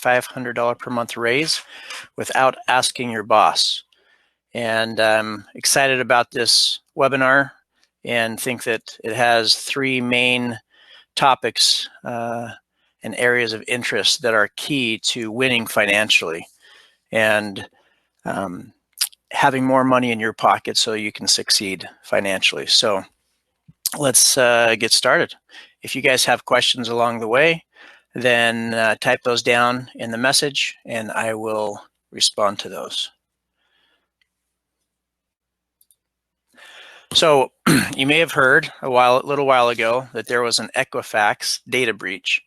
$3,500 per month raise without asking your boss. And I'm excited about this webinar and think that it has three main topics and areas of interest that are key to winning financially and having more money in your pocket so you can succeed financially. So let's get started. If you guys have questions along the way, then type those down in the message and I will respond to those. So you may have heard a little while ago that there was an Equifax data breach.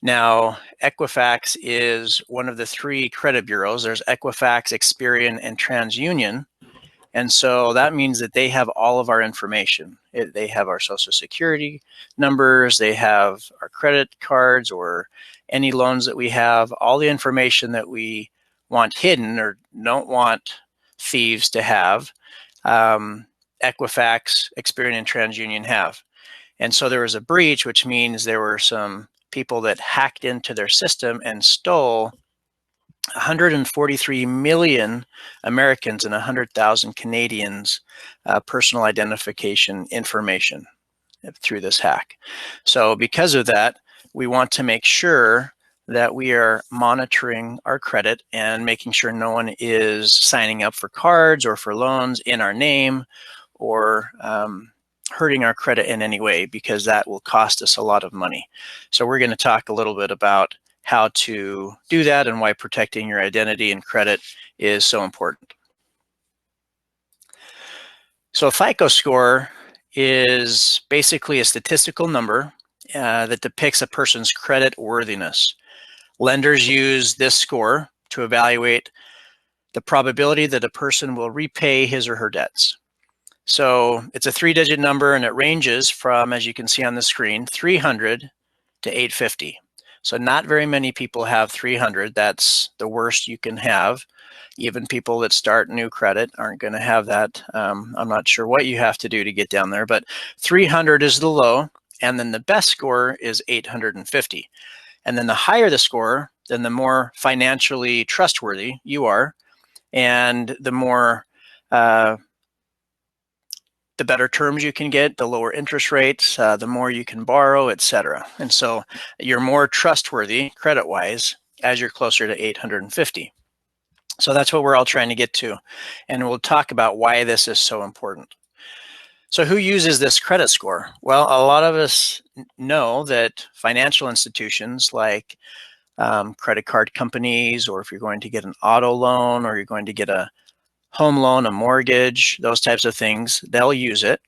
Now, Equifax is one of the three credit bureaus. There's Equifax, Experian, and TransUnion. And so that means that they have all of our information. They have our social security numbers, they have our credit cards or any loans that we have, all the information that we want hidden or don't want thieves to have, Equifax, Experian, and TransUnion have. And so there was a breach, which means there were some people that hacked into their system and stole 143 million Americans and 100,000 Canadians personal identification information through this hack. So because of that, we want to make sure that we are monitoring our credit and making sure no one is signing up for cards or for loans in our name or hurting our credit in any way, because that will cost us a lot of money. So we're going to talk a little bit about how to do that and why protecting your identity and credit is so important. So a FICO score is basically a statistical number that depicts a person's credit worthiness. Lenders use this score to evaluate the probability that a person will repay his or her debts. So it's a 3-digit number and it ranges from, as you can see on the screen, 300 to 850. So not very many people have 300. That's the worst you can have. Even people that start new credit aren't going to have that. I'm not sure what you have to do to get down there, but 300 is the low, and then the best score is 850. And then the higher the score, then the more financially trustworthy you are, and the more the better terms you can get, the lower interest rates, the more you can borrow, etc. And so you're more trustworthy credit-wise as you're closer to 850. So that's what we're all trying to get to. And we'll talk about why this is so important. So who uses this credit score? Well, a lot of us know that financial institutions like credit card companies, or if you're going to get an auto loan or you're going to get a home loan, a mortgage, those types of things, they'll use it.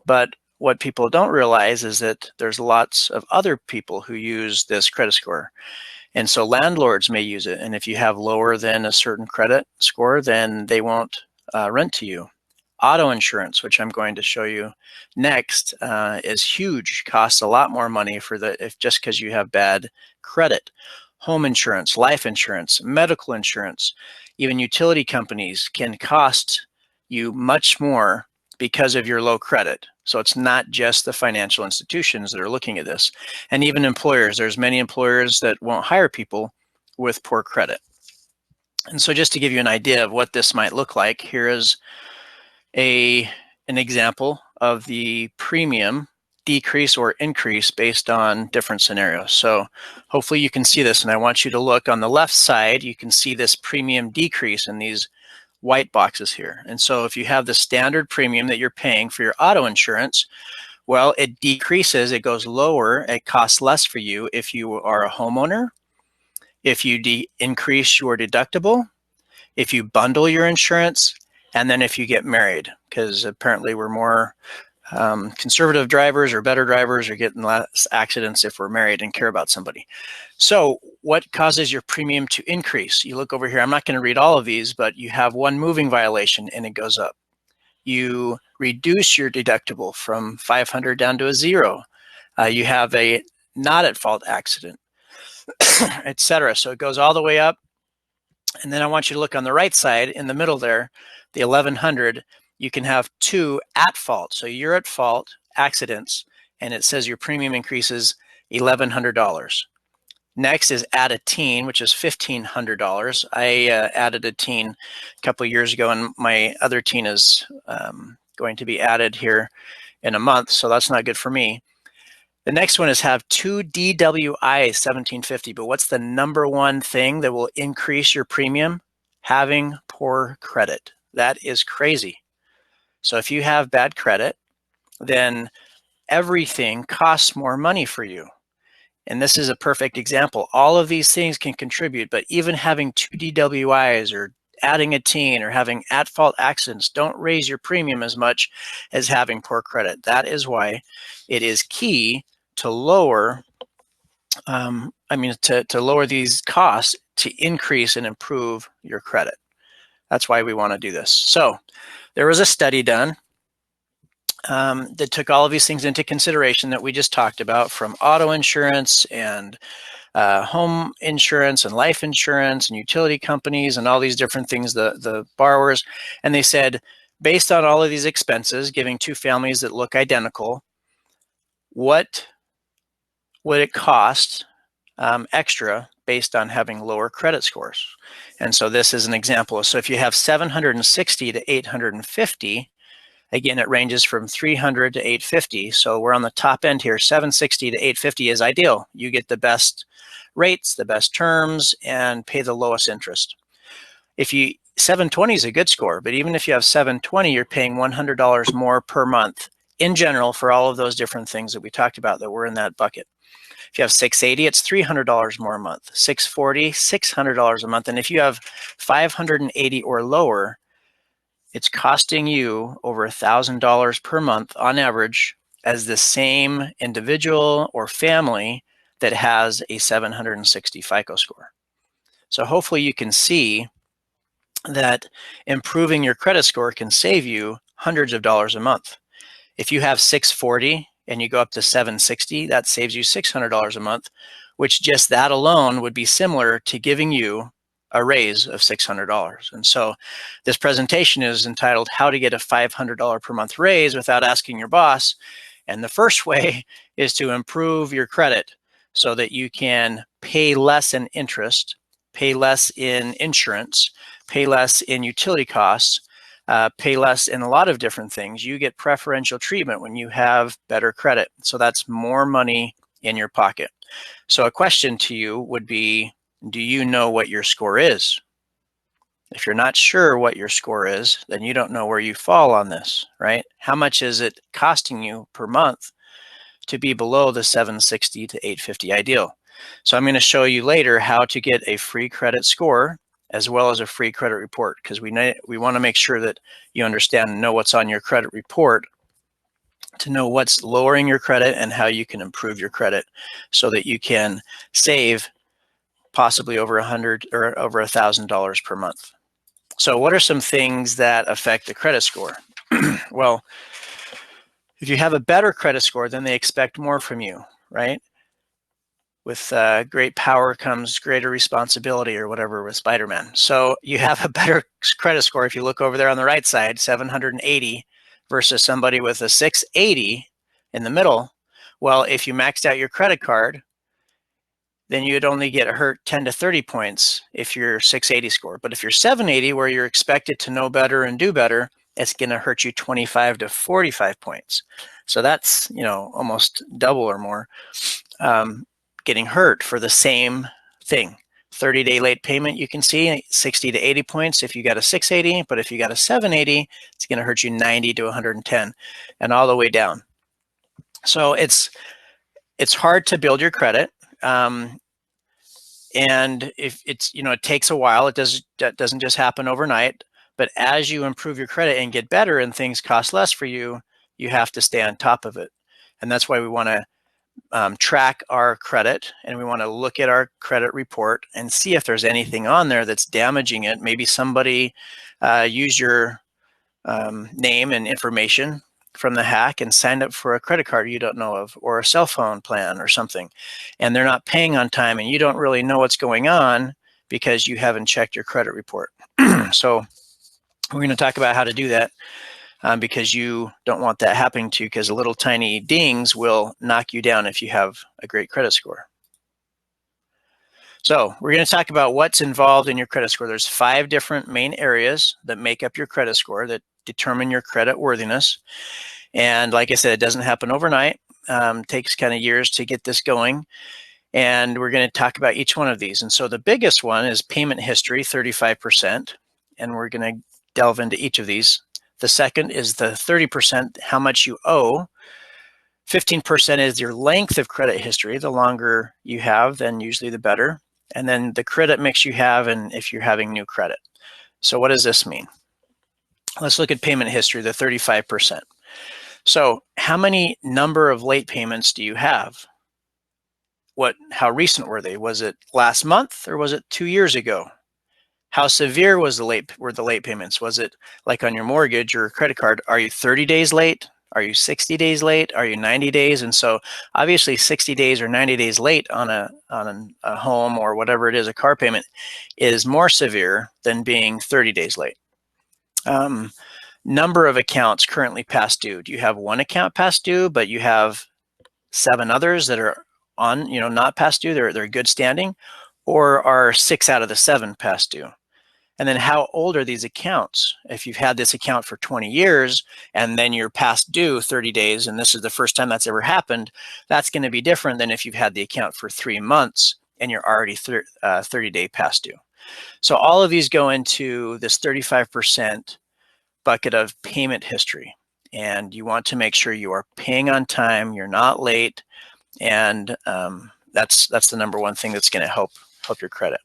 But what people don't realize is that there's lots of other people who use this credit score. And so landlords may use it. And if you have lower than a certain credit score, then they won't rent to you. Auto insurance, which I'm going to show you next, is huge, costs a lot more money just because you have bad credit. Home insurance, life insurance, medical insurance, even utility companies can cost you much more because of your low credit. So it's not just the financial institutions that are looking at this. And even employers, there's many employers that won't hire people with poor credit. And so just to give you an idea of what this might look like, here is an example of the premium decrease or increase based on different scenarios. So hopefully you can see this, and I want you to look on the left side. You can see this premium decrease in these white boxes here. And so if you have the standard premium that you're paying for your auto insurance, well, it decreases, it goes lower, it costs less for you if you are a homeowner, if you increase your deductible, if you bundle your insurance, and then if you get married, because apparently we're more conservative drivers or better drivers are getting less accidents if we're married and care about somebody. So what causes your premium to increase? You look over here, I'm not going to read all of these, but you have one moving violation and it goes up. You reduce your deductible from 500 down to a 0. You have a not at fault accident, etc. So it goes all the way up. And then I want you to look on the right side in the middle there, the 1100. You can have 2 at fault. So you're at fault accidents, and it says your premium increases $1,100. Next is add a teen, which is $1,500. I added a teen a couple of years ago, and my other teen is going to be added here in a month, so that's not good for me. The next one is have 2 DWIs 1750, but what's the number one thing that will increase your premium? Having poor credit. That is crazy. So if you have bad credit, then everything costs more money for you. And this is a perfect example. All of these things can contribute, but even having 2 DWIs or adding a teen or having at-fault accidents don't raise your premium as much as having poor credit. That is why it is key to lower, to lower these costs to increase and improve your credit. That's why we want to do this. So there was a study done that took all of these things into consideration that we just talked about, from auto insurance and home insurance and life insurance and utility companies and all these different things, the borrowers. And they said, based on all of these expenses, giving two families that look identical, what would it cost extra based on having lower credit scores? And so this is an example. So if you have 760 to 850, again, it ranges from 300 to 850. So we're on the top end here. 760 to 850 is ideal. You get the best rates, the best terms, and pay the lowest interest. 720 is a good score, but even if you have 720, you're paying $100 more per month in general for all of those different things that we talked about that were in that bucket. If you have 680, it's $300 more a month. 640, $600 a month. And if you have 580 or lower, it's costing you over $1,000 per month on average as the same individual or family that has a 760 FICO score. So hopefully you can see that improving your credit score can save you hundreds of dollars a month. If you have 640 and you go up to 760, that saves you $600 a month, which just that alone would be similar to giving you a raise of $600. And so this presentation is entitled How to Get a $500 per month raise Without Asking Your Boss. And the first way is to improve your credit so that you can pay less in interest, pay less in insurance, pay less in utility costs, pay less in a lot of different things. You get preferential treatment when you have better credit. So that's more money in your pocket. So a question to you would be, do you know what your score is? If you're not sure what your score is, then you don't know where you fall on this, right? How much is it costing you per month to be below the 760 to 850 ideal? So I'm going to show you later how to get a free credit score as well as a free credit report, because we want to make sure that you understand and know what's on your credit report to know what's lowering your credit and how you can improve your credit so that you can save possibly over $100 or over $1,000 per month. So what are some things that affect the credit score? Well, if you have a better credit score, then they expect more from you, right? With great power comes greater responsibility, or whatever with Spider-Man. So you have a better credit score if you look over there on the right side, 780 versus somebody with a 680 in the middle. Well, if you maxed out your credit card, then you'd only get hurt 10 to 30 points if you're 680 score. But if you're 780, where you're expected to know better and do better, it's going to hurt you 25 to 45 points. So that's, almost double or more getting hurt for the same thing. 30-day late payment, you can see 60 to 80 points if you got a 680, but if you got a 780, it's going to hurt you 90 to 110 and all the way down. So it's hard to build your credit. And if it's, it takes a while, that doesn't just happen overnight, but as you improve your credit and get better and things cost less for you, you have to stay on top of it. And that's why we want to track our credit, and we want to look at our credit report and see if there's anything on there that's damaging it. Maybe somebody used your name and information from the hack and signed up for a credit card you don't know of, or a cell phone plan or something, and they're not paying on time, and you don't really know what's going on because you haven't checked your credit report. So we're going to talk about how to do that because you don't want that happening to you, because a little tiny dings will knock you down if you have a great credit score. So we're going to talk about what's involved in your credit score. There's 5 different main areas that make up your credit score that determine your credit worthiness. And like I said, it doesn't happen overnight. Takes kind of years to get this going. And we're going to talk about each one of these. And so the biggest one is payment history, 35%. And we're going to delve into each of these. The second is the 30%, how much you owe. 15% is your length of credit history. The longer you have, then usually the better. And then the credit mix you have, and if you're having new credit. So what does this mean? Let's look at payment history, the 35%. So how many number of late payments do you have? How recent were they? Was it last month or was it 2 years ago? How severe were the late payments? Was it like on your mortgage or credit card? Are you 30 days late? Are you 60 days late? Are you 90 days? And so obviously 60 days or 90 days late on a home or whatever it is, a car payment, is more severe than being 30 days late. Number of accounts currently past due. Do you have one account past due, but you have 7 others that are on, not past due, they're good standing, or are 6 out of the 7 past due? And then how old are these accounts? If you've had this account for 20 years and then you're past due 30 days, and this is the first time that's ever happened, that's going to be different than if you've had the account for 3 months and you're already 30-day past due. So all of these go into this 35% bucket of payment history. And you want to make sure you are paying on time, you're not late, and that's the number one thing that's going to help your credit.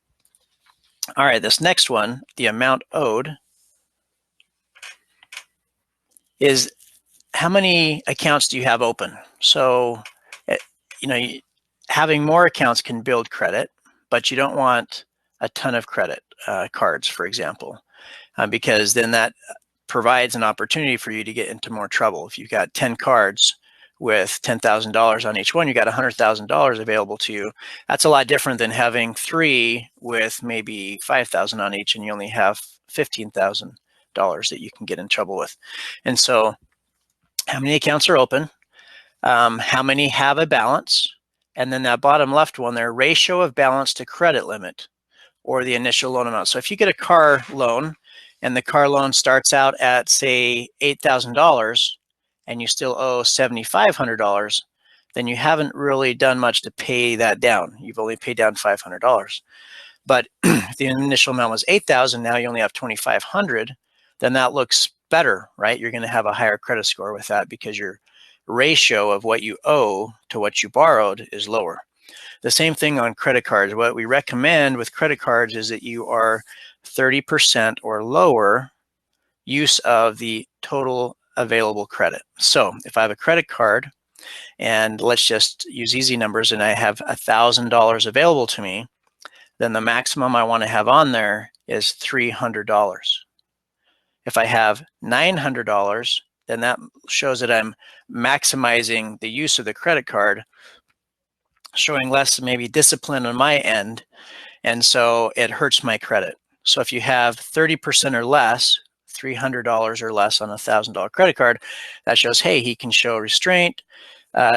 All right, this next one, the amount owed, is how many accounts do you have open? So, having more accounts can build credit, but you don't want a ton of credit cards, for example, because then that provides an opportunity for you to get into more trouble. If you've got 10 cards with $10,000 on each one, you got $100,000 available to you. That's a lot different than having 3 with maybe $5,000 on each, and you only have $15,000 that you can get in trouble with. And so, how many accounts are open? How many have a balance? And then that bottom left one there, ratio of balance to credit limit, or the initial loan amount. So if you get a car loan, and the car loan starts out at, say, $8,000, and you still owe $7,500, then you haven't really done much to pay that down. You've only paid down $500. But if the initial amount was $8,000, now you only have $2,500, then that looks better, right? You're going to have a higher credit score with that because your ratio of what you owe to what you borrowed is lower. The same thing on credit cards. What we recommend with credit cards is that you are 30% or lower use of the total available credit. So if I have a credit card, and let's just use easy numbers, and I have $1,000 available to me, then the maximum I want to have on there is $300. If I have $900, then that shows that I'm maximizing the use of the credit card, showing less maybe discipline on my end, and so it hurts my credit. So if you have 30% or less, $300 or less on a $1,000 credit card, that shows, hey, he can show restraint.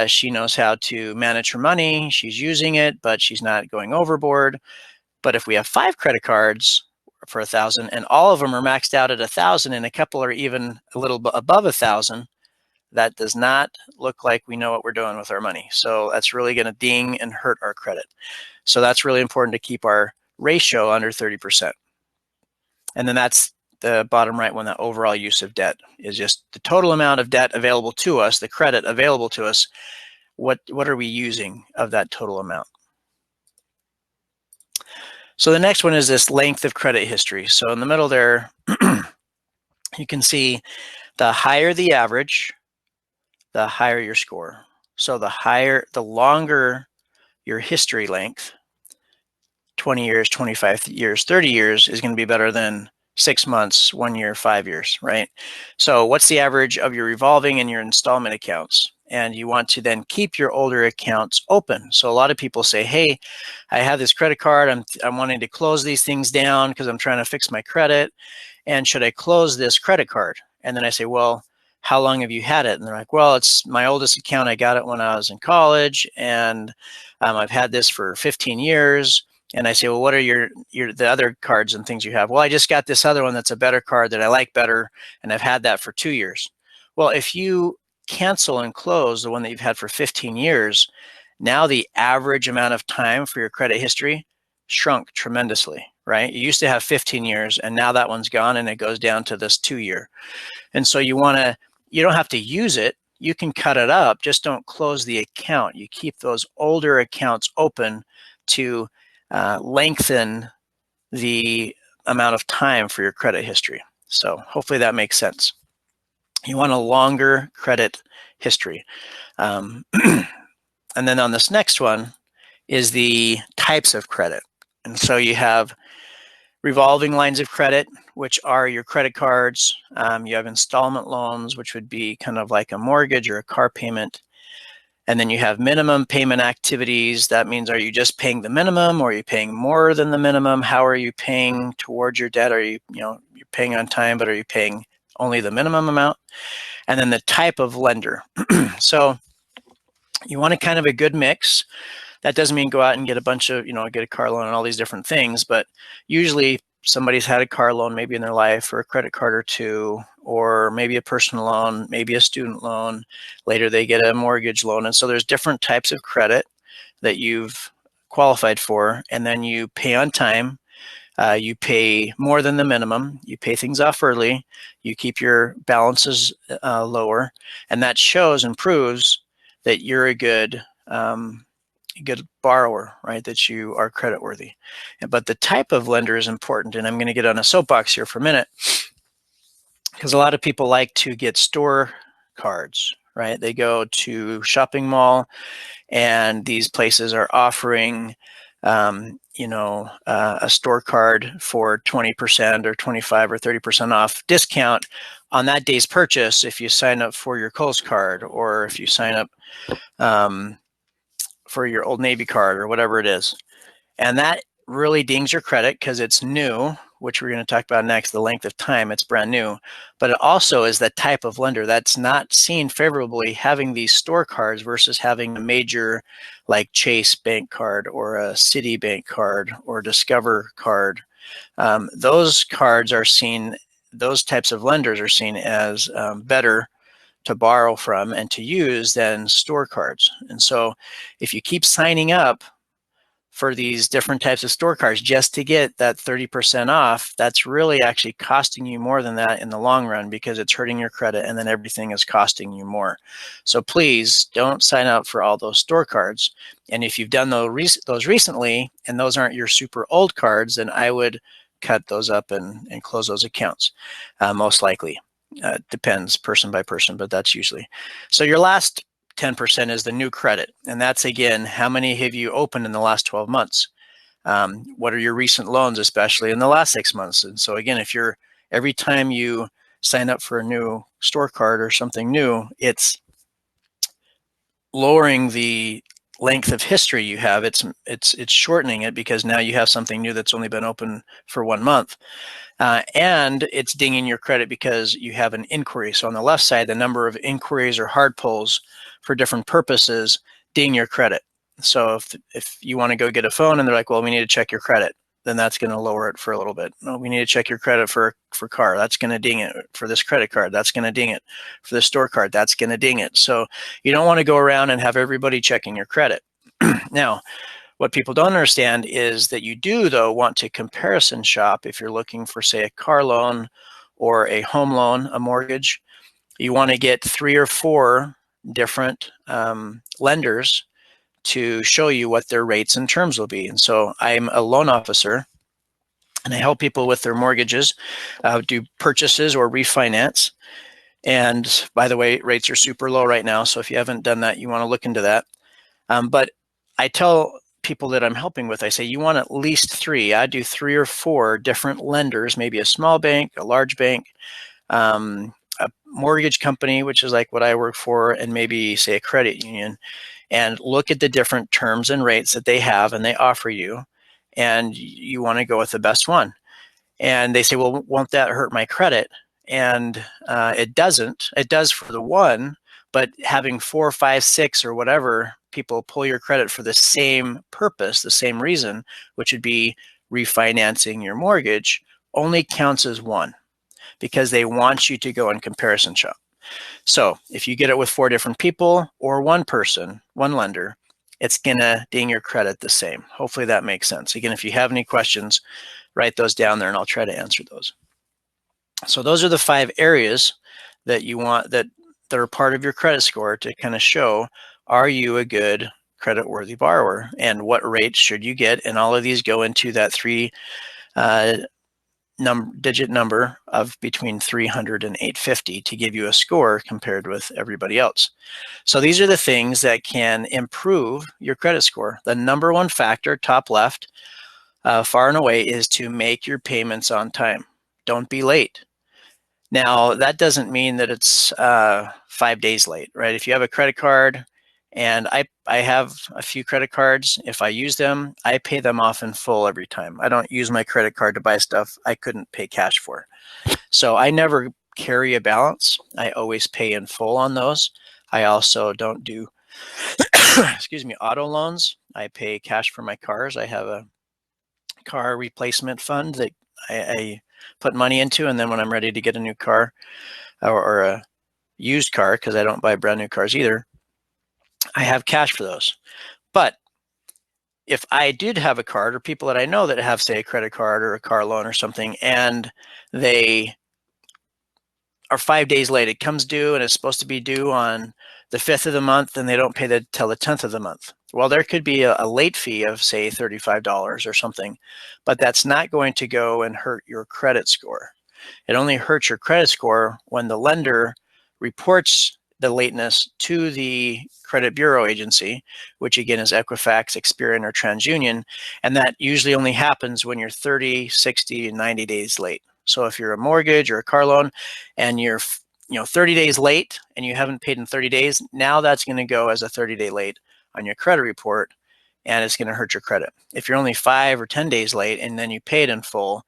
She knows how to manage her money. She's using it, but she's not going overboard. But if we have 5 credit cards for $1,000 and all of them are maxed out at $1,000 and a couple are even a little bit above $1,000, that does not look like we know what we're doing with our money. So that's really going to ding and hurt our credit. So that's really important to keep our ratio under 30%. And then that's the bottom right one, the overall use of debt is just the total amount of debt available to us, the credit available to us. What are we using of that total amount? So the next one is this length of credit history. So in the middle there, you can see the higher the average, the higher your score. So the longer your history length, 20 years, 25 years, 30 years is going to be better than 6 months, 1 year, 5 years, right? So what's the average of your revolving and your installment accounts? And you want to then keep your older accounts open. So a lot of people say, hey, I have this credit card. I'm wanting to close these things down because I'm trying to fix my credit. And should I close this credit card? And then I say, well, how long have you had it? And they're like, well, it's my oldest account. I got it when I was in college, and I've had this for 15 years. And I say, well, what are the other cards and things you have? Well, I just got this other one that's a better card that I like better, and I've had that for 2 years. Well, if you cancel and close the one that you've had for 15 years, now the average amount of time for your credit history shrunk tremendously, right? You used to have 15 years, and now that one's gone, and it goes down to this 2 year. And so you don't have to use it. You can cut it up, just don't close the account. You keep those older accounts open to lengthen the amount of time for your credit history. So hopefully that makes sense. You want a longer credit history. And then on this next one is the types of credit. And so you have revolving lines of credit, which are your credit cards. You have installment loans, which would be kind of like a mortgage or a car payment. And then you have minimum payment activities. That means, are you just paying the minimum, or are you paying more than the minimum? How are you paying towards your debt? Are you're paying on time, but are you paying only the minimum amount? And then the type of lender. So you want a kind of a good mix. That doesn't mean go out and get a bunch of, get a car loan and all these different things, but usually somebody's had a car loan maybe in their life, or a credit card or two, or maybe a personal loan, maybe a student loan. Later they get a mortgage loan. And so there's different types of credit that you've qualified for, and then you pay on time. You pay more than the minimum. You pay things off early. You keep your balances lower, and that shows and proves that you're a good borrower, right? That you are creditworthy. But the type of lender is important, and I'm going to get on a soapbox here for a minute, because a lot of people like to get store cards, right? They go to shopping mall, and these places are offering a store card for 20% or 25 or 30% off discount on that day's purchase if you sign up for your Kohl's card, or if you sign up for your Old Navy card, or whatever it is. And that really dings your credit because it's new, which we're going to talk about next, the length of time, it's brand new. But it also is the type of lender that's not seen favorably, having these store cards versus having a major like Chase bank card, or a Citibank card, or Discover card. Those cards are seen, those types of lenders are seen as better to borrow from and to use than store cards. And so if you keep signing up for these different types of store cards just to get that 30% off, that's really actually costing you more than that in the long run, because it's hurting your credit, and then everything is costing you more. So please don't sign up for all those store cards. And if you've done those recently, and those aren't your super old cards, then I would cut those up and close those accounts, most likely. Depends person by person, but that's usually. So your last 10% is the new credit. And that's, again, how many have you opened in the last 12 months? What are your recent loans, especially in the last 6 months? And so again, if every time you sign up for a new store card or something new, it's lowering the length of history you have. It's shortening it, because now you have something new that's only been open for 1 month. And it's dinging your credit because you have an inquiry. So on the left side, the number of inquiries or hard pulls for different purposes ding your credit. So if you want to go get a phone and they're like, well, we need to check your credit, then that's going to lower it for a little bit. No, we need to check your credit for car. That's going to ding it. For this credit card, that's going to ding it. For the store card, that's going to ding it. So you don't want to go around and have everybody checking your credit. Now, what people don't understand is that you do, though, want to comparison shop if you're looking for, say, a car loan or a home loan, a mortgage. You want to get 3 or 4 different lenders to show you what their rates and terms will be. And so I'm a loan officer, and I help people with their mortgages, do purchases or refinance. And by the way, rates are super low right now. So if you haven't done that, you want to look into that. But I tell people that I'm helping with, I say, you want at least 3. I do 3 or 4 different lenders, maybe a small bank, a large bank, a mortgage company, which is like what I work for, and maybe, say, a credit union, and look at the different terms and rates that they have and they offer you, and you want to go with the best one. And they say, well, won't that hurt my credit? And it doesn't. It does for the one, But having 4, 5, 6, or whatever people pull your credit for the same purpose, the same reason, which would be refinancing your mortgage, only counts as one, because they want you to go and comparison shop. So if you get it with 4 different people or one person, one lender, it's gonna ding your credit the same. Hopefully that makes sense. Again, if you have any questions, write those down there and I'll try to answer those. So those are the 5 areas that you want that are part of your credit score to kind of show, are you a good credit-worthy borrower and what rates should you get? And all of these go into that 3 digit number of between 300 and 850 to give you a score compared with everybody else. So these are the things that can improve your credit score. The number one factor, top left, far and away, is to make your payments on time. Don't be late. Now, that doesn't mean that it's 5 days late, right? If you have a credit card, and I have a few credit cards, if I use them, I pay them off in full every time. I don't use my credit card to buy stuff I couldn't pay cash for. So I never carry a balance. I always pay in full on those. I also don't do, excuse me, auto loans. I pay cash for my cars. I have a car replacement fund that I put money into, and then when I'm ready to get a new car or a used car, because I don't buy brand new cars either, I have cash for those. But if I did have a card, or people that I know that have, say, a credit card or a car loan or something, and they are 5 days late, it comes due and it's supposed to be due on the 5th of the month, and they don't pay till the 10th of the month. Well, there could be a late fee of, say, $35 or something, but that's not going to go and hurt your credit score. It only hurts your credit score when the lender reports the lateness to the credit bureau agency, which again is Equifax, Experian, or TransUnion, and that usually only happens when you're 30, 60, 90 days late. So if you're a mortgage or a car loan and you're 30 days late and you haven't paid in 30 days, now that's going to go as a 30-day late on your credit report, and it's going to hurt your credit. If you're only 5 or 10 days late and then you paid in full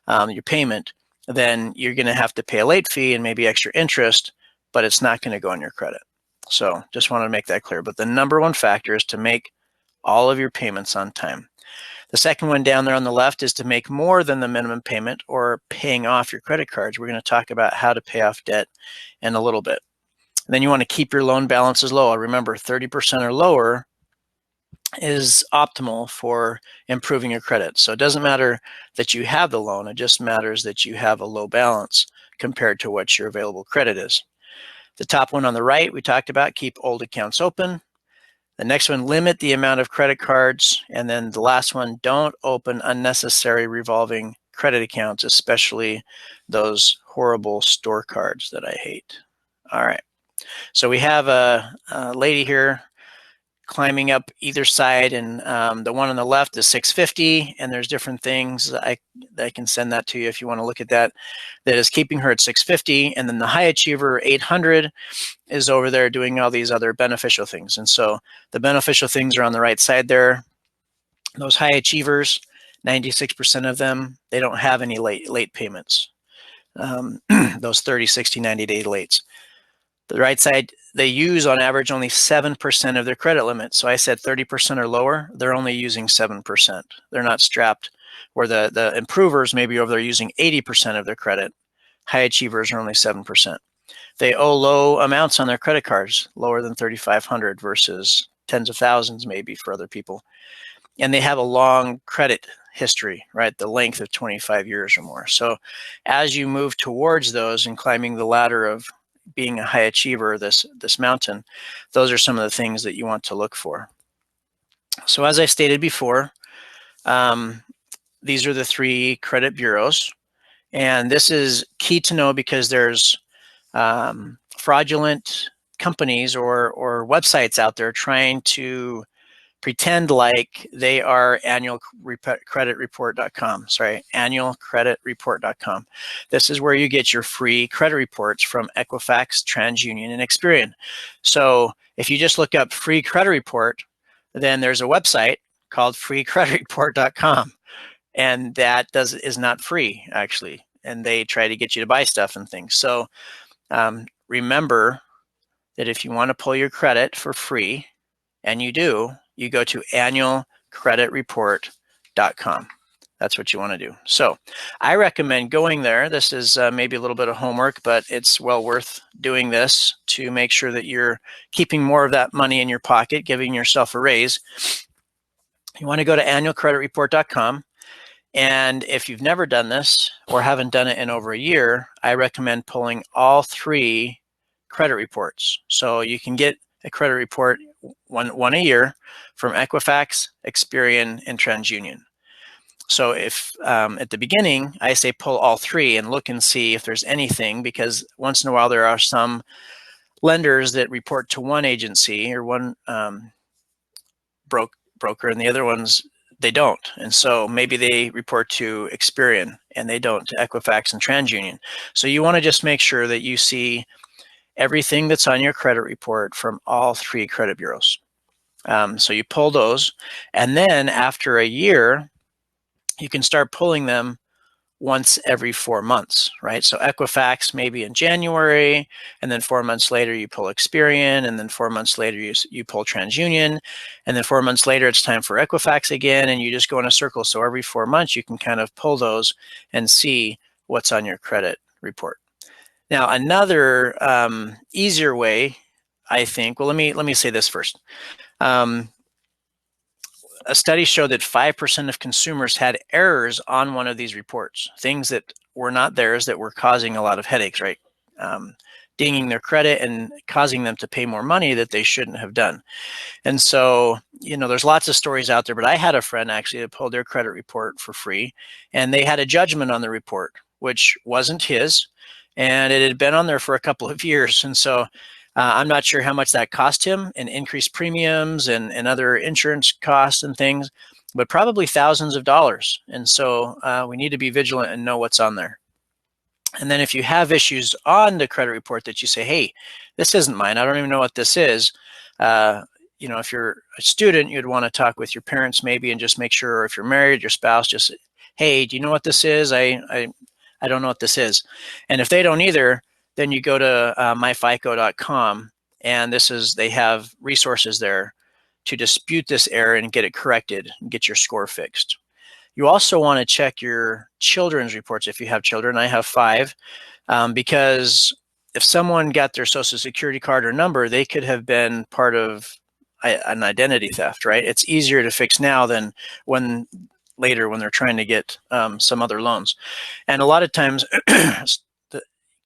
your payment, then you're going to have to pay a late fee and maybe extra interest, but it's not going to go on your credit. So just want to make that clear. But the number one factor is to make all of your payments on time. The second one down there on the left is to make more than the minimum payment or paying off your credit cards. We're going to talk about how to pay off debt in a little bit. And then you want to keep your loan balances low. Remember, 30% or lower is optimal for improving your credit. So it doesn't matter that you have the loan, it just matters that you have a low balance compared to what your available credit is. The top one on the right, we talked about keep old accounts open. The next one, limit the amount of credit cards. And then the last one, don't open unnecessary revolving credit accounts, especially those horrible store cards that I hate. All right, so we have a lady here climbing up either side, and the one on the left is 650, and there's different things. I can send that to you if you want to look at that. That is keeping her at 650, and then the high achiever 800 is over there doing all these other beneficial things. And so the beneficial things are on the right side there. Those high achievers, 96% of them, they don't have any late payments. Those 30, 60, 90-day lates. The right side, they use on average only 7% of their credit limit. So I said 30% or lower, they're only using 7%. They're not strapped, where the improvers maybe over there using 80% of their credit. High achievers are only 7%. They owe low amounts on their credit cards, lower than $3,500 versus tens of thousands maybe for other people. And they have a long credit history, right? The length of 25 years or more. So as you move towards those and climbing the ladder of being a high achiever, this mountain, those are some of the things that you want to look for. So as I stated before, these are the 3 credit bureaus, and this is key to know because there's fraudulent companies or websites out there trying to pretend like they are annualcreditreport.com. Sorry, annualcreditreport.com. This is where you get your free credit reports from Equifax, TransUnion, and Experian. So if you just look up free credit report, then there's a website called freecreditreport.com, and that is not free actually. And they try to get you to buy stuff and things. So remember that if you want to pull your credit for free, and you do, you go to annualcreditreport.com. That's what you want to do. So I recommend going there. This is maybe a little bit of homework, but it's well worth doing this to make sure that you're keeping more of that money in your pocket, giving yourself a raise. You want to go to annualcreditreport.com. And if you've never done this or haven't done it in over a year, I recommend pulling all 3 credit reports. So you can get a credit report one a year from Equifax, Experian, and TransUnion. So if at the beginning, I say pull all 3 and look and see if there's anything, because once in a while there are some lenders that report to one agency or one broker, and the other ones they don't. And so maybe they report to Experian and they don't to Equifax and TransUnion. So you want to just make sure that you see everything that's on your credit report from all 3 credit bureaus. So you pull those, and then after a year, you can start pulling them once every 4 months, right? So Equifax maybe in January, and then 4 months later you pull Experian, and then 4 months later you pull TransUnion, and then 4 months later it's time for Equifax again, and you just go in a circle. So every 4 months you can kind of pull those and see what's on your credit report. Now another easier way, I think. Well, let me say this first. A study showed that 5% of consumers had errors on one of these reports, things that were not theirs that were causing a lot of headaches, right? Dinging their credit and causing them to pay more money that they shouldn't have done. And so, there's lots of stories out there, but I had a friend actually that pulled their credit report for free, and they had a judgment on the report, which wasn't his, and it had been on there for a couple of years. And so I'm not sure how much that cost him in increased premiums and other insurance costs and things, but probably thousands of dollars. And so we need to be vigilant and know what's on there. And then if you have issues on the credit report that you say, hey, this isn't mine, I don't even know what this is. If you're a student, you'd want to talk with your parents maybe and just make sure, or if you're married, your spouse, just, hey, do you know what this is? I don't know what this is. And if they don't either, then you go to myfico.com, and they have resources there to dispute this error and get it corrected and get your score fixed. You also want to check your children's reports if you have children. I have 5, because if someone got their social security card or number, they could have been part of an identity theft, right? It's easier to fix now than later when they're trying to get some other loans. And a lot of times the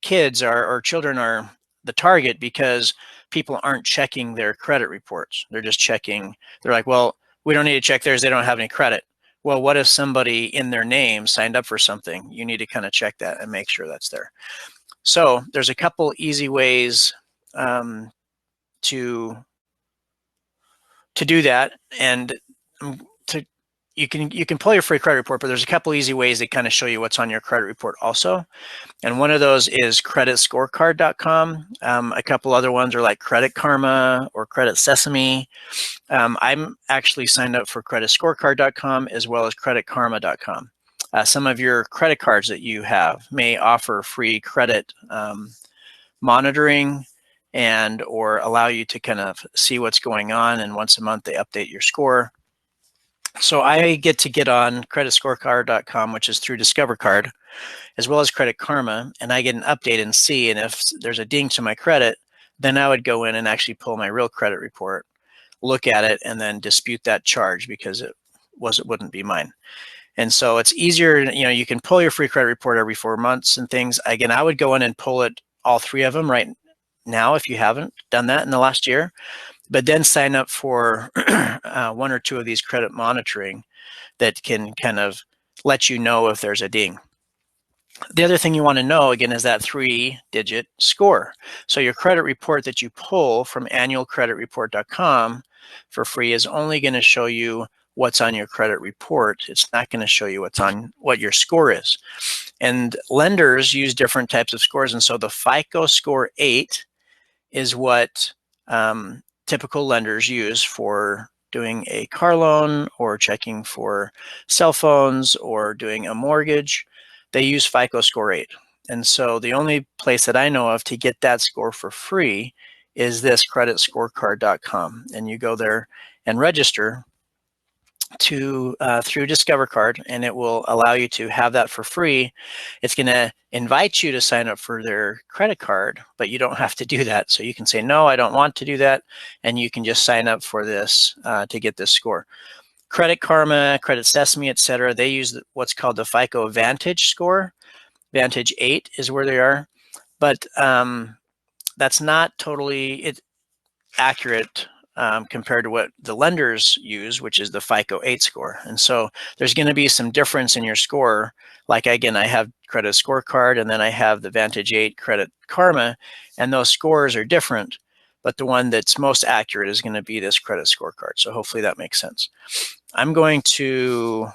kids or children are the target because people aren't checking their credit reports. They're just checking. They're like, well, we don't need to check theirs. They don't have any credit. Well, what if somebody in their name signed up for something? You need to kind of check that and make sure that's there. So there's a couple easy ways to do that, and you can pull your free credit report, but there's a couple easy ways that kind of show you what's on your credit report also. And one of those is creditscorecard.com. A couple other ones are like Credit Karma or Credit Sesame. I'm actually signed up for creditscorecard.com as well as creditkarma.com. Some of your credit cards that you have may offer free credit monitoring and or allow you to kind of see what's going on, and once a month they update your score. So I get on creditscorecard.com, which is through Discover Card, as well as Credit Karma, and I get an update and see, and if there's a ding to my credit, then I would go in and actually pull my real credit report, look at it, and then dispute that charge because it wouldn't be mine. And so it's easier, you can pull your free credit report every 4 months and things. Again, I would go in and pull it, all 3 of them right now if you haven't done that in the last year, but then sign up for 1 or 2 of these credit monitoring that can kind of let you know if there's a ding. The other thing you want to know, again, is that 3-digit score. So your credit report that you pull from annualcreditreport.com for free is only going to show you what's on your credit report. It's not going to show you what your score is. And lenders use different types of scores. And so the FICO score 8 is what typical lenders use for doing a car loan or checking for cell phones or doing a mortgage. They use FICO score 8. And so the only place that I know of to get that score for free is this creditscorecard.com, and you go there and register to through Discover Card, and it will allow you to have that for free. It's going to invite you to sign up for their credit card, but you don't have to do that. So you can say, no, I don't want to do that, and you can just sign up for this to get this score. Credit Karma, Credit Sesame, etc. They use what's called the FICO Vantage score. Vantage 8 is where they are, but that's not totally accurate compared to what the lenders use, which is the FICO 8 score. And so there's going to be some difference in your score. Like, again, I have Credit Scorecard, and then I have the Vantage 8 Credit Karma, and those scores are different. But the one that's most accurate is going to be this Credit Scorecard. So hopefully that makes sense. I'm going to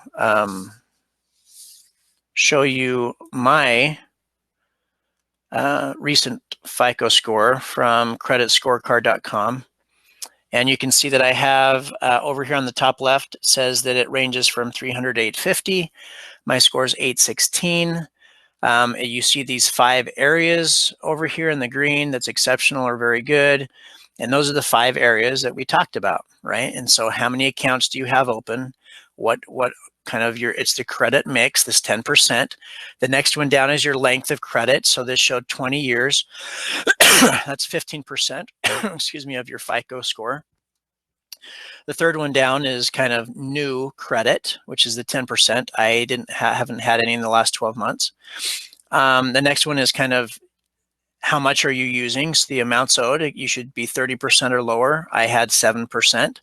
show you my recent FICO score from creditscorecard.com. And you can see that I have over here on the top left, it says that it ranges from 300 to 850. My score is 816. You see these 5 areas over here in the green that's exceptional or very good. And those are the 5 areas that we talked about, right? And so how many accounts do you have open? What kind of it's the credit mix, this 10%. The next one down is your length of credit. So this showed 20 years. That's 15%, excuse me, of your FICO score. The third one down is kind of new credit, which is the 10%. I haven't had any in the last 12 months. The next one is kind of how much are you using? So the amounts owed, you should be 30% or lower. I had 7%.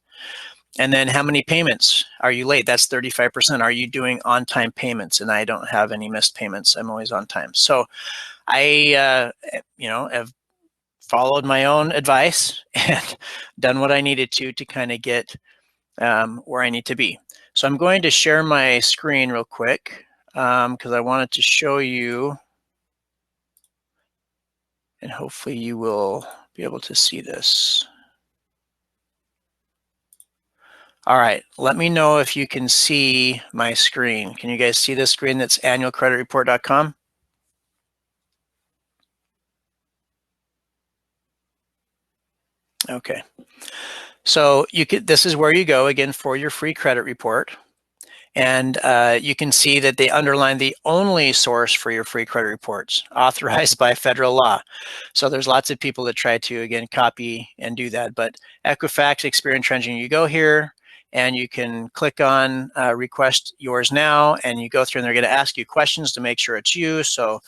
And then how many payments are you late? That's 35%. Are you doing on-time payments? And I don't have any missed payments. I'm always on time. So I, have followed my own advice and done what I needed to kind of get where I need to be. So I'm going to share my screen real quick because I wanted to show you, and hopefully you will be able to see this. All right, let me know if you can see my screen. Can you guys see this screen that's annualcreditreport.com? Okay. So this is where you go again for your free credit report. And you can see that they underline the only source for your free credit reports, authorized by federal law. So there's lots of people that try to, again, copy and do that. But Equifax, Experian, Trending, you go here and you can click on request yours now, and you go through and they're going to ask you questions to make sure it's you. So,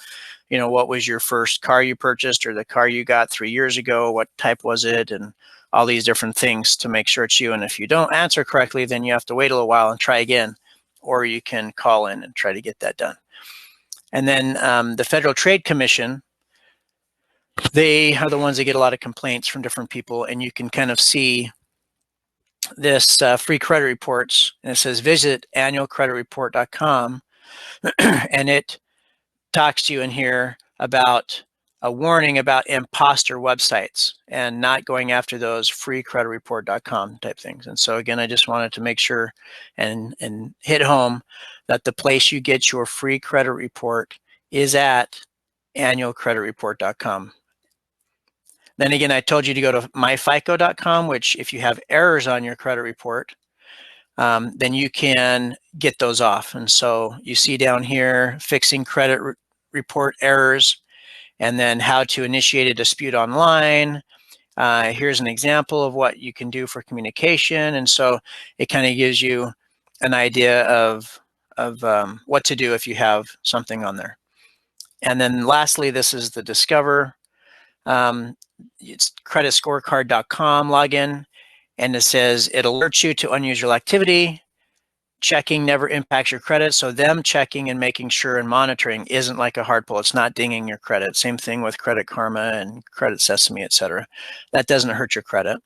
what was your first car you purchased or the car you got 3 years ago? What type was it? And all these different things to make sure it's you. And if you don't answer correctly, then you have to wait a little while and try again, or you can call in and try to get that done. And then the Federal Trade Commission, they are the ones that get a lot of complaints from different people, and you can kind of see this free credit reports, and it says visit annualcreditreport.com, and it talks to you in here about a warning about imposter websites and not going after those freecreditreport.com type things. And so again, I just wanted to make sure and hit home that the place you get your free credit report is at annualcreditreport.com. Then again, I told you to go to myfico.com, which if you have errors on your credit report, then you can get those off. And so you see down here, fixing credit report errors, and then how to initiate a dispute online. Here's an example of what you can do for communication. And so it kind of gives you an idea of what to do if you have something on there. And then lastly, this is the Discover. It's creditscorecard.com login, and it says it alerts you to unusual activity. Checking never impacts your credit, so them checking and making sure and monitoring isn't like a hard pull. It's not dinging your credit. Same thing with Credit Karma and Credit Sesame, etc. That doesn't hurt your credit.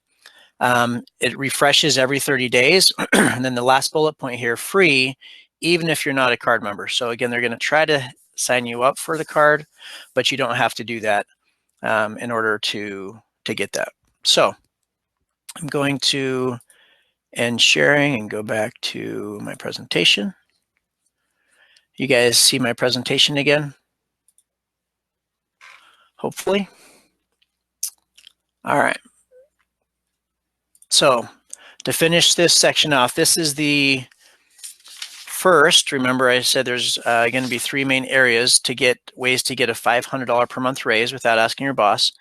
It refreshes every 30 days. And then the last bullet point here, free, even if you're not a card member. So again, they're going to try to sign you up for the card, but you don't have to do that in order to get that. So I'm going to end sharing and go back to my presentation. You guys see my presentation again? Hopefully. All right. So to finish this section off, this is the first. Remember, I said there's going to be three main areas to get ways to get a $500 per month raise without asking your boss.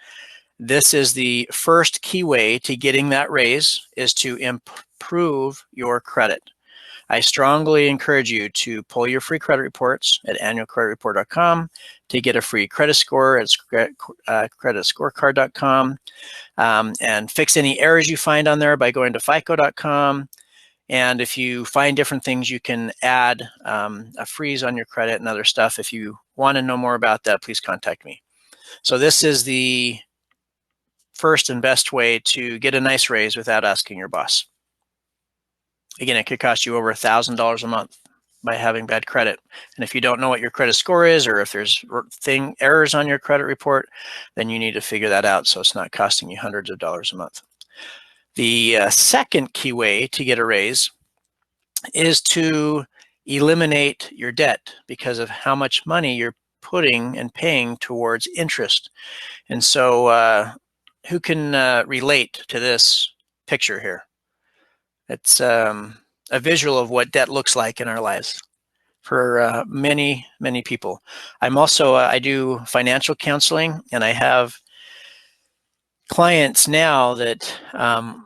This is the first key way to getting that raise is to improve your credit. I strongly encourage you to pull your free credit reports at annualcreditreport.com, to get a free credit score at creditscorecard.com, and fix any errors you find on there by going to fico.com. And if you find different things, you can add a freeze on your credit and other stuff. If you want to know more about that, please contact me. So this is the first and best way to get a nice raise without asking your boss. Again, it could cost you over $1,000 a month by having bad credit. And if you don't know what your credit score is, or if there's errors on your credit report, then you need to figure that out so it's not costing you hundreds of dollars a month. The second key way to get a raise is to eliminate your debt because of how much money you're putting and paying towards interest. And so who can relate to this picture here? It's a visual of what debt looks like in our lives for many, many people. I'm also, I do financial counseling, and I have clients now that, I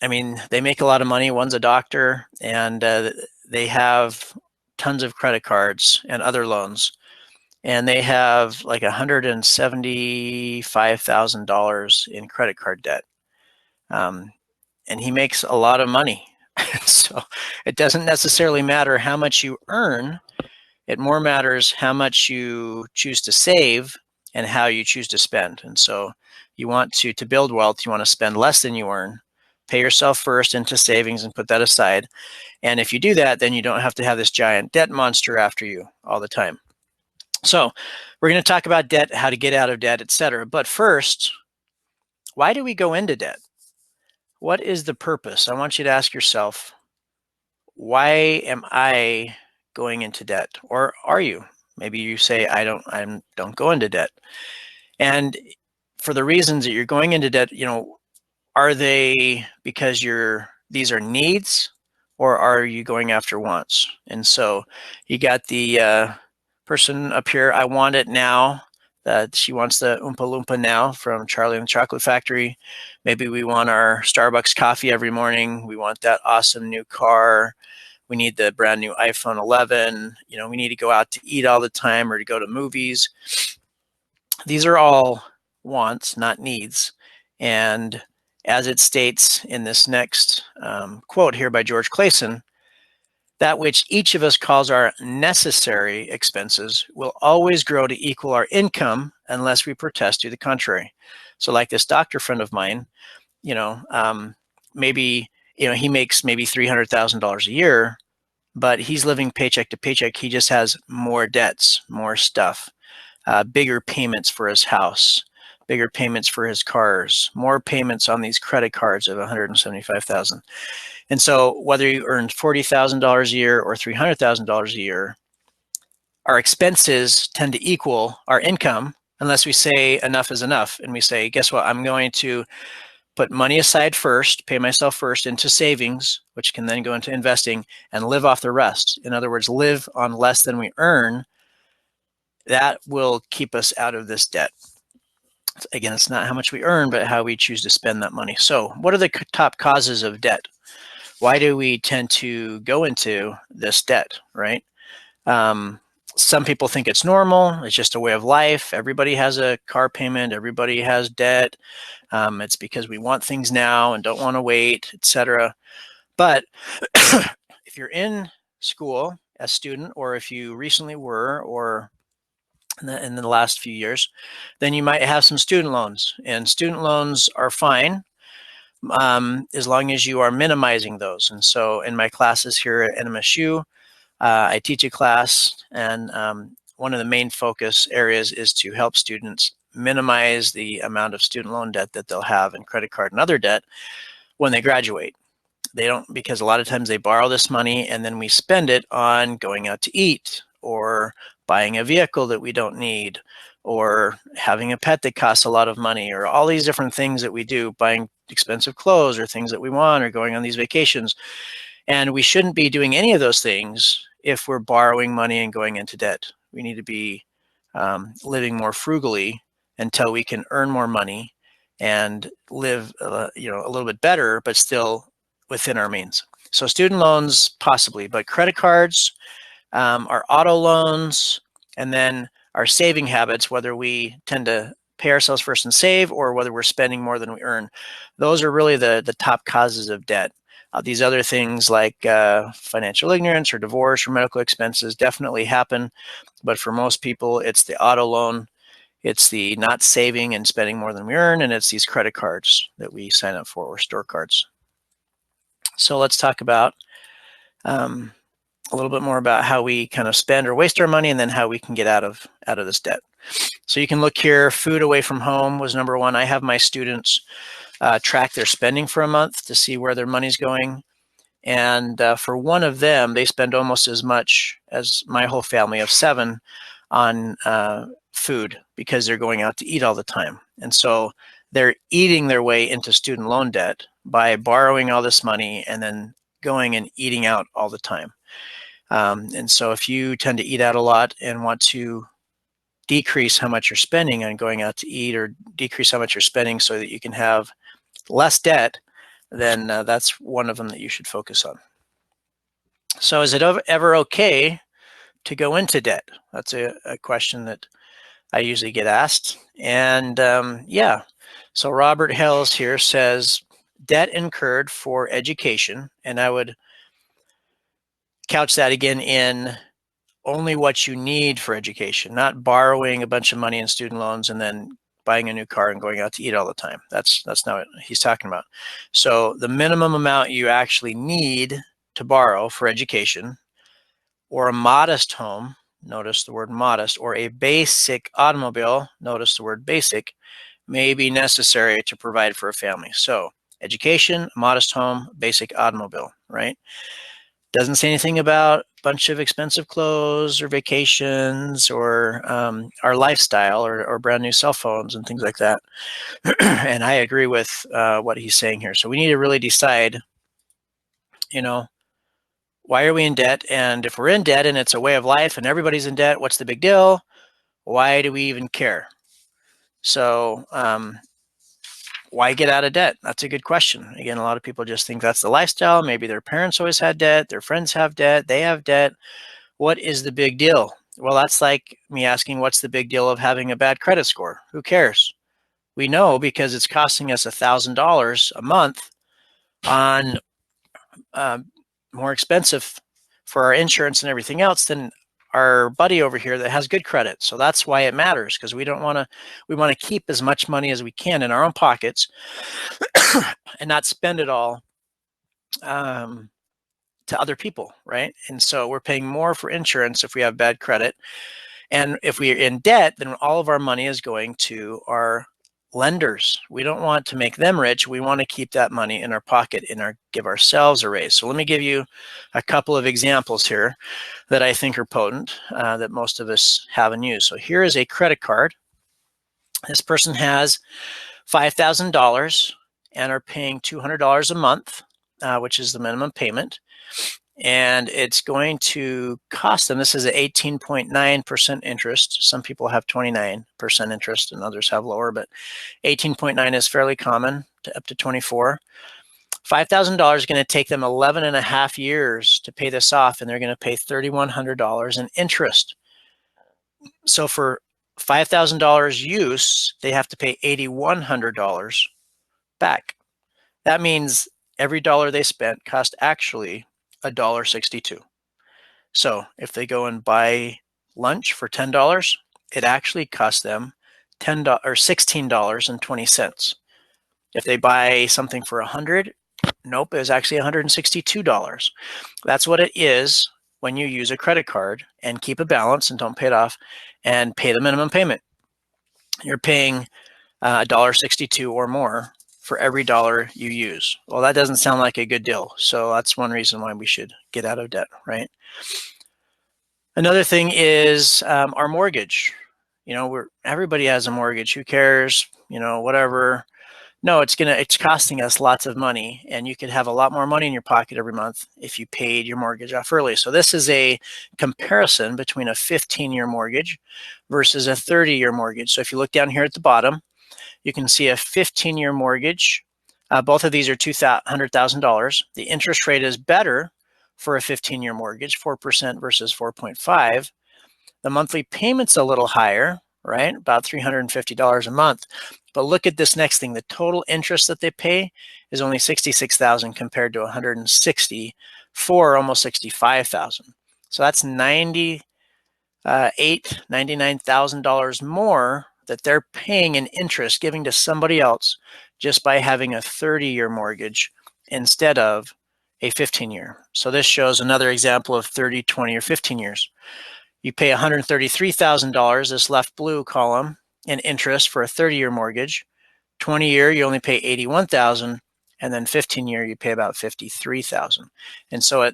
mean, they make a lot of money. One's a doctor, and they have tons of credit cards and other loans, and they have like $175,000 in credit card debt. And he makes a lot of money. So it doesn't necessarily matter how much you earn. It more matters how much you choose to save and how you choose to spend. And so you want to build wealth, you want to spend less than you earn, pay yourself first into savings and put that aside. And if you do that, then you don't have to have this giant debt monster after you all the time. So we're going to talk about debt, how to get out of debt, etc. But first, why do we go into debt? What is the purpose? I want you to ask yourself, why am I going into debt? Or are you? Maybe you say, I don't go into debt. And for the reasons that you're going into debt, you know, are they because these are needs, or are you going after wants? And so you got the person up here, I want it now. She wants the Oompa Loompa now from Charlie and the Chocolate Factory. Maybe we want our Starbucks coffee every morning. We want that awesome new car. We need the brand new iPhone 11. You know, we need to go out to eat all the time or to go to movies. These are all wants, not needs. And as it states in this next quote here by George Clason, that which each of us calls our necessary expenses will always grow to equal our income unless we protest to the contrary. So like this doctor friend of mine, you know, maybe, you know, he makes maybe $300,000 a year, but he's living paycheck to paycheck. He just has more debts, more stuff, bigger payments for his house, bigger payments for his cars, more payments on these credit cards of $175,000. And so whether you earn $40,000 a year or $300,000 a year, our expenses tend to equal our income unless we say enough is enough. And we say, guess what? I'm going to put money aside first, pay myself first into savings, which can then go into investing, and live off the rest. In other words, live on less than we earn. That will keep us out of this debt. Again, it's not how much we earn, but how we choose to spend that money. So what are the top causes of debt? Why do we tend to go into this debt, right? Some people think it's normal. It's just a way of life. Everybody has a car payment. Everybody has debt. It's because we want things now and don't want to wait, etc. But if you're in school as a student, or if you recently were, or in the last few years, then you might have some student loans. And student loans are fine as long as you are minimizing those. And so in my classes here at NMSU, I teach a class, and one of the main focus areas is to help students minimize the amount of student loan debt that they'll have in credit card and other debt when they graduate. They don't, because a lot of times they borrow this money and then we spend it on going out to eat or buying a vehicle that we don't need, or having a pet that costs a lot of money, or all these different things that we do, buying expensive clothes or things that we want, or going on these vacations. And we shouldn't be doing any of those things if we're borrowing money and going into debt. We need to be living more frugally until we can earn more money and live a little bit better, but still within our means. So student loans, possibly, but credit cards, our auto loans, and then our saving habits, whether we tend to pay ourselves first and save, or whether we're spending more than we earn. Those are really the top causes of debt. These other things like financial ignorance or divorce or medical expenses definitely happen, but for most people, it's the auto loan, it's the not saving and spending more than we earn, and it's these credit cards that we sign up for, or store cards. So let's talk about a little bit more about how we kind of spend or waste our money, and then how we can get out of this debt. So you can look here. Food away from home was number one. I have my students track their spending for a month to see where their money's going. And for one of them, they spend almost as much as my whole family of 7 on food, because they're going out to eat all the time. And so they're eating their way into student loan debt by borrowing all this money and then going and eating out all the time. And so if you tend to eat out a lot and want to decrease how much you're spending on going out to eat, or decrease how much you're spending so that you can have less debt, then that's one of them that you should focus on. So is it ever okay to go into debt? That's a question that I usually get asked. And yeah, so Robert Hales here says, debt incurred for education, and I would couch that again in only what you need for education, not borrowing a bunch of money in student loans and then buying a new car and going out to eat all the time. That's not what he's talking about. So the minimum amount you actually need to borrow for education, or a modest home, notice the word modest, or a basic automobile, notice the word basic, may be necessary to provide for a family. So education, modest home, basic automobile, right? Doesn't say anything about a bunch of expensive clothes or vacations, or our lifestyle, or brand new cell phones and things like that. And I agree with what he's saying here. So we need to really decide, why are we in debt? And if we're in debt and it's a way of life and everybody's in debt, what's the big deal? Why do we even care? So why get out of debt? That's a good question. Again, a lot of people just think that's the lifestyle. Maybe their parents always had debt, their friends have debt, they have debt. What is the big deal? Well, that's like me asking, what's the big deal of having a bad credit score? Who cares? We know, because it's costing us $1,000 a month on more expensive for our insurance and everything else than our buddy over here that has good credit. So that's why it matters, because we want to keep as much money as we can in our own pockets and not spend it all to other people, right? And so we're paying more for insurance if we have bad credit. And if we're in debt, then all of our money is going to our lenders. We don't want to make them rich. We want to keep that money in our pocket and give ourselves a raise. So let me give you a couple of examples here that I think are potent, that most of us have and use. So here is a credit card. This person has $5,000 and are paying $200 a month, which is the minimum payment. And it's going to cost them, this is at 18.9% interest. Some people have 29% interest and others have lower, but 18.9 is fairly common, up to 24. $5,000 is going to take them 11 and a half years to pay this off, and they're going to pay $3,100 in interest. So for $5,000 use, they have to pay $8,100 back. That means every dollar they spent cost actually $1.62. So if they go and buy lunch for $10, it actually costs them $16.20. If they buy something for $100, nope, it was actually $162. That's what it is when you use a credit card and keep a balance and don't pay it off and pay the minimum payment. You're paying $1.62 or more for every dollar you use. Well, that doesn't sound like a good deal. So that's one reason why we should get out of debt, right? Another thing is our mortgage. everybody has a mortgage. Who cares? Whatever. No, it's costing us lots of money, and you could have a lot more money in your pocket every month if you paid your mortgage off early. So this is a comparison between a 15-year mortgage versus a 30-year mortgage. So if you look down here at the bottom, you can see a 15-year mortgage. Both of these are $200,000. The interest rate is better for a 15-year mortgage, 4% versus 4.5. The monthly payment's a little higher, right? About $350 a month. But look at this next thing. The total interest that they pay is only $66,000 compared to $160,000 for almost $65,000. So that's $99,000 more that they're paying in interest, giving to somebody else just by having a 30-year mortgage instead of a 15-year. So this shows another example of 30, 20, or 15 years. You pay $133,000, this left blue column, in interest for a 30-year mortgage. 20-year, you only pay $81,000, and then 15-year, you pay about $53,000. And so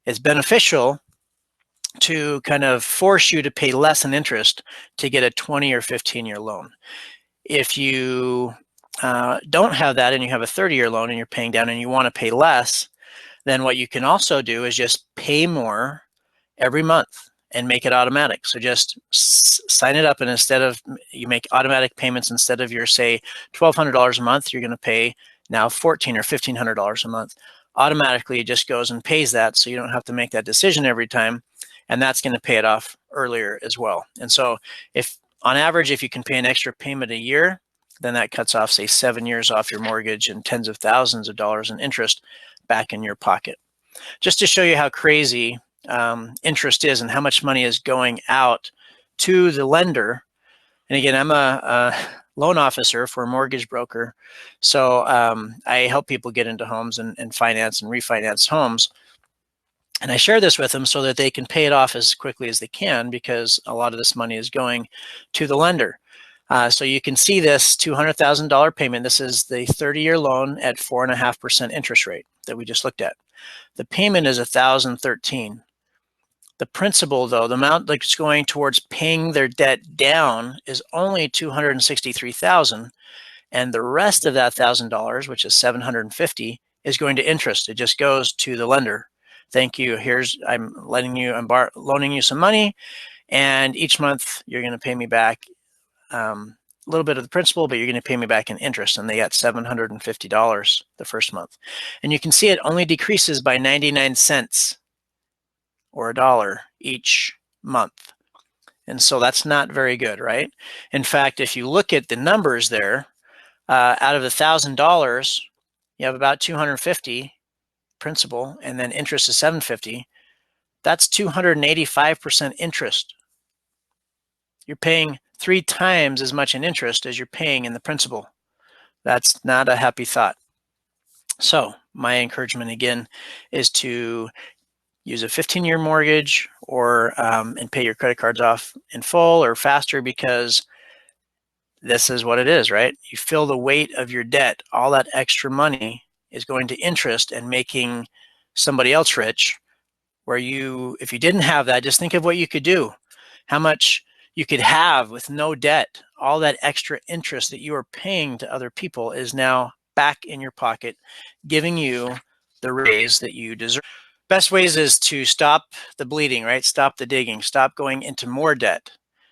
it's beneficial to kind of force you to pay less in interest to get a 20 or 15-year loan. If you don't have that and you have a 30-year loan and you're paying down and you want to pay less, then what you can also do is just pay more every month and make it automatic. So just sign it up, and instead of you make automatic payments, instead of your say $1,200 a month, you're going to pay now $1,400 or $1,500 a month. Automatically, it just goes and pays that, so you don't have to make that decision every time, and that's going to pay it off earlier as well. And so, if on average, if you can pay an extra payment a year, then that cuts off say 7 years off your mortgage and tens of thousands of dollars in interest back in your pocket. Just to show you how crazy interest is and how much money is going out to the lender. And again, I'm a loan officer for a mortgage broker. So I help people get into homes and finance and refinance homes. And I share this with them so that they can pay it off as quickly as they can, because a lot of this money is going to the lender. So you can see this $200,000 payment. This is the 30-year loan at 4.5% interest rate that we just looked at. The payment is $1,013. The principal, though, the amount that's going towards paying their debt down is only $263,000, and the rest of that $1,000, which is $750, is going to interest. It just goes to the lender. Thank you. I'm loaning you some money, and each month you're going to pay me back a little bit of the principal, but you're going to pay me back in interest. And they got $750 the first month, and you can see it only decreases by 99 cents. Or $1 each month. And so that's not very good, right? In fact, if you look at the numbers there, out of the $1,000, you have about $250 principal, and then interest is $750. That's 285% interest. You're paying 3 times as much in interest as you're paying in the principal. That's not a happy thought. So my encouragement again is to use a 15-year mortgage or and pay your credit cards off in full or faster, because this is what it is, right? You feel the weight of your debt. All that extra money is going to interest and making somebody else rich, where if you didn't have that, just think of what you could do, how much you could have with no debt. All that extra interest that you are paying to other people is now back in your pocket, giving you the raise that you deserve. Best ways is to stop the bleeding, right? Stop the digging, stop going into more debt.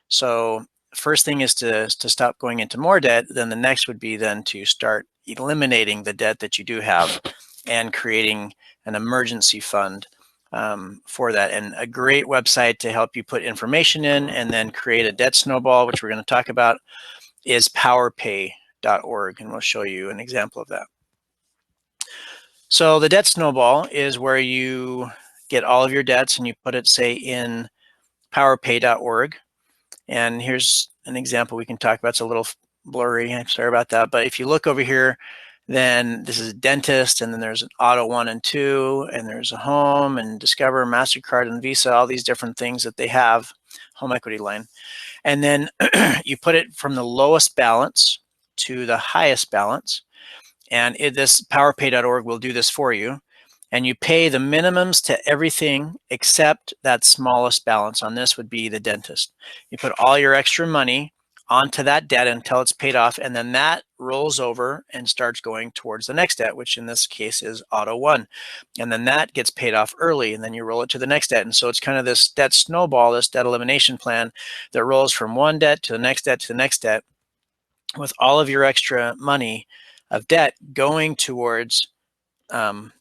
So first thing is to stop going into more debt. Then the next would be then to start eliminating the debt that you do have and creating an emergency fund for that. And a great website to help you put information in and then create a debt snowball, which we're going to talk about, is powerpay.org. And we'll show you an example of that. So the debt snowball is where you get all of your debts and you put it, say, in powerpay.org. And here's an example we can talk about. It's a little blurry. I'm sorry about that. But if you look over here, then this is a dentist, and then there's an auto 1 and 2, and there's a home and Discover, MasterCard, and Visa, all these different things that they have, home equity line. And then you put it from the lowest balance to the highest balance. And this powerpay.org will do this for you. and you pay the minimums to everything except that smallest balance. On this would be the dentist. You put all your extra money onto that debt until it's paid off, and then that rolls over and starts going towards the next debt, which in this case is auto one. And then that gets paid off early, and then you roll it to the next debt. And so it's kind of this debt snowball, this debt elimination plan that rolls from one debt to the next debt to the next debt, with all of your extra money of debt going towards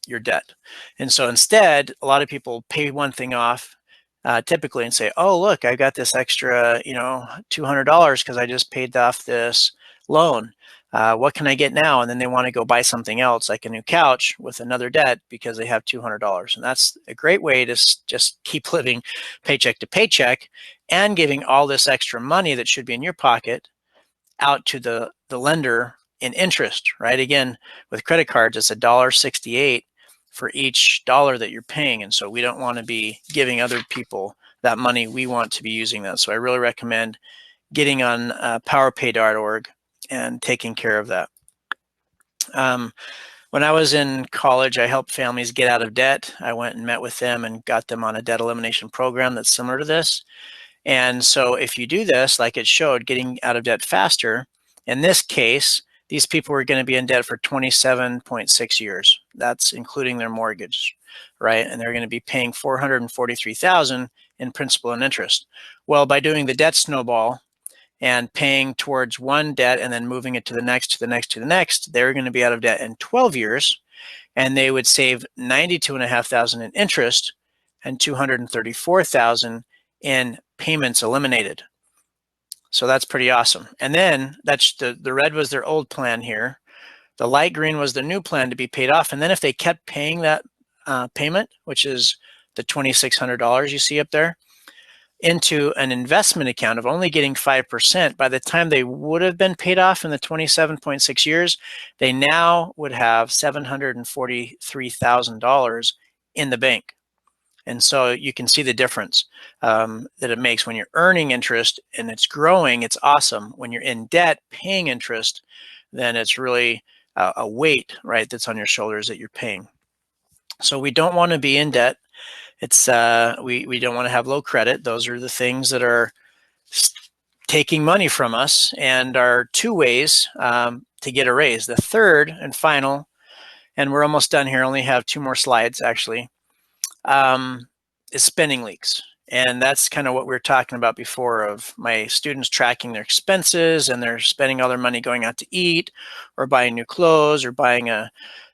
your debt. And so instead, a lot of people pay one thing off typically and say, oh, look, I got this extra, $200 because I just paid off this loan. What can I get now? And then they want to go buy something else, like a new couch, with another debt because they have $200. And that's a great way to just keep living paycheck to paycheck and giving all this extra money that should be in your pocket out to the lender in interest, right? Again, with credit cards, it's $1.68 for each dollar that you're paying. And so we don't want to be giving other people that money. We want to be using that. So I really recommend getting on powerpay.org and taking care of that. When I was in college, I helped families get out of debt. I went and met with them and got them on a debt elimination program that's similar to this. And so if you do this, like it showed, getting out of debt faster, in this case, these people were going to be in debt for 27.6 years. That's including their mortgage, right? And they're going to be paying $443,000 in principal and interest. Well, by doing the debt snowball and paying towards one debt and then moving it to the next, to the next, to the next, they're going to be out of debt in 12 years, and they would save $92,500 in interest and $234,000 in payments eliminated. So that's pretty awesome. And then that's the red was their old plan here. The light green was the new plan to be paid off. And then if they kept paying that payment, which is the $2,600 you see up there, into an investment account of only getting 5%, by the time they would have been paid off in the 27.6 years, they now would have $743,000 in the bank. And so you can see the difference that it makes when you're earning interest and it's growing. It's awesome. When you're in debt paying interest, then it's really a weight, right, that's on your shoulders that you're paying. So we don't want to be in debt. It's we don't want to have low credit. Those are the things that are taking money from us, and are two ways to get a raise. The third and final, and we're almost done here, only have two more slides actually, is spending leaks. And that's kind of what we were talking about before, of my students tracking their expenses and they're spending all their money going out to eat or buying new clothes or buying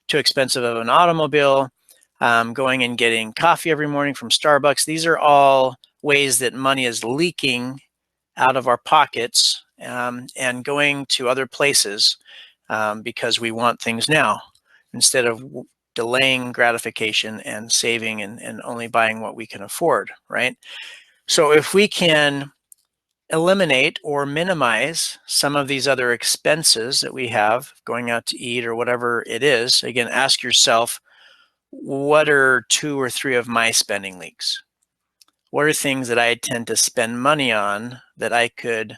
too expensive of an automobile, going and getting coffee every morning from Starbucks. These are all ways that money is leaking out of our pockets and going to other places because we want things now instead of delaying gratification and saving and only buying what we can afford, right? So if we can eliminate or minimize some of these other expenses that we have, going out to eat or whatever it is, again, ask yourself, what are 2 or 3 of my spending leaks? What are things that I tend to spend money on that I could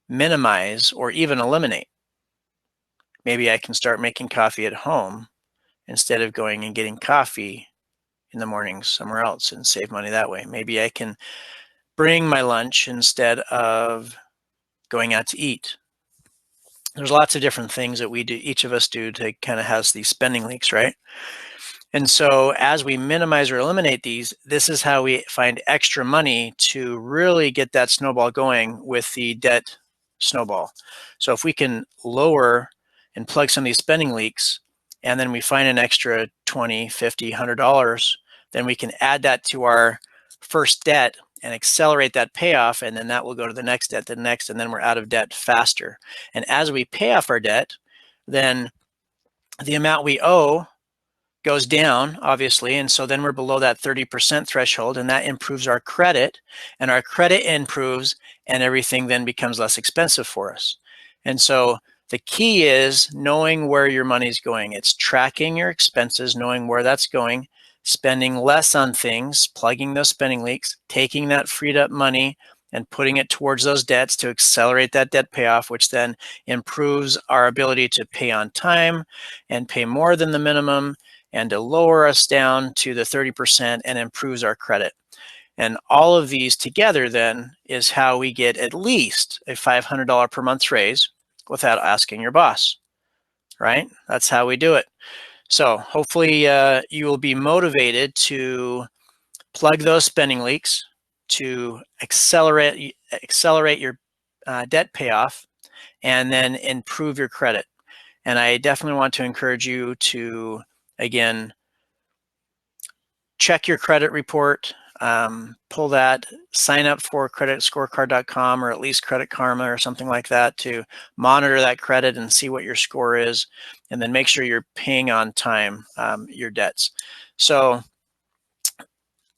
minimize or even eliminate? Maybe I can start making coffee at home instead of going and getting coffee in the mornings somewhere else and save money that way. Maybe I can bring my lunch instead of going out to eat. There's lots of different things that we do, each of us do, to kind of has these spending leaks, right? And so as we minimize or eliminate these, this is how we find extra money to really get that snowball going with the debt snowball. So if we can lower and plug some of these spending leaks, and then we find an extra $20, $50, $100, then we can add that to our first debt and accelerate that payoff, and then that will go to the next debt, the next, and then we're out of debt faster. And as we pay off our debt, then the amount we owe goes down, obviously, and so then we're below that 30% threshold, and that improves our credit, and our credit improves, and everything then becomes less expensive for us. And so the key is knowing where your money's going. It's tracking your expenses, knowing where that's going, spending less on things, plugging those spending leaks, taking that freed up money and putting it towards those debts to accelerate that debt payoff, which then improves our ability to pay on time and pay more than the minimum and to lower us down to the 30% and improves our credit. And all of these together then is how we get at least a $500 per month raise without asking your boss, right? That's how we do it. So hopefully you will be motivated to plug those spending leaks, to accelerate your debt payoff, and then improve your credit. And I definitely want to encourage you to, again, check your credit report, pull that, sign up for creditscorecard.com or at least Credit Karma or something like that to monitor that credit and see what your score is, and then make sure you're paying on time your debts. So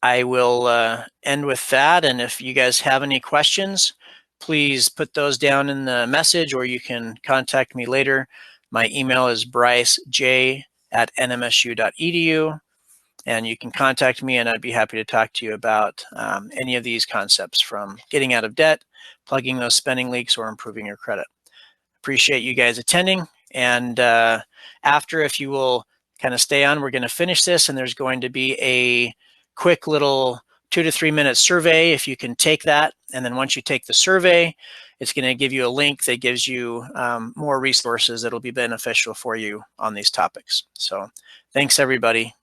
I will end with that. And if you guys have any questions, please put those down in the message, or you can contact me later. My email is brycej@nmsu.edu, and you can contact me and I'd be happy to talk to you about any of these concepts, from getting out of debt, plugging those spending leaks, or improving your credit. Appreciate you guys attending. And after, if you will kind of stay on, we're going to finish this, and there's going to be a quick little 2 to 3 minute survey. If you can take that, and then once you take the survey, it's going to give you a link that gives you more resources that'll be beneficial for you on these topics. So thanks, everybody.